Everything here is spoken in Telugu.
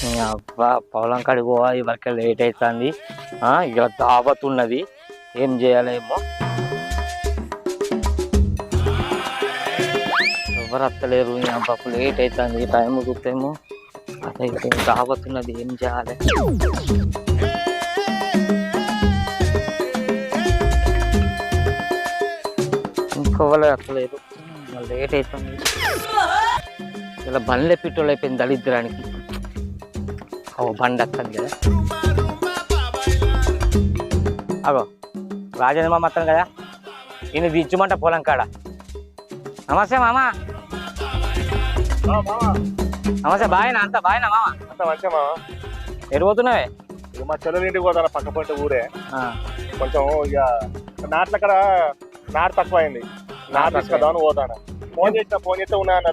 అబ్బా పొలం కాడికి పోవాలి ఇవరికి లేట్ అవుతుంది. ఇక దావత్ ఉన్నది, ఏం చేయాలేమో. ఎవరు వస్తలేరు, అబ్బాకు లేట్ అవుతుంది, టైం చూస్తేమో అదే దావత్ ఉన్నది, ఏం చేయాలి. ఇంకోవాలి వస్తలేదు, లేట్ అవుతుంది. ఇలా బండ్లు ఎప్పిటోళ్ళు అయిపోయింది దళిద్రానికి. బండి వస్తుంది కదా. అగో రాజేంద్ర మామ వస్తాను కదా, ఈయన దించమంట పొలం కాడ. నమస్తే మామ. నమస్తే, బాగానా? అంత బాగానా మామ? అంత మంచిగా మామ. ఎడిపోతున్నావే? ఇక మా చెల్లెలు ఇంటికి పోతాను, పక్క పంట ఊరే. కొంచెం ఇక నాట్ల కాడ నాటు తక్కువ అయింది, నాటు తీసుకొద్దామని పోతాను. ఫోన్ చేస్తే ఉన్నా అన్నారు.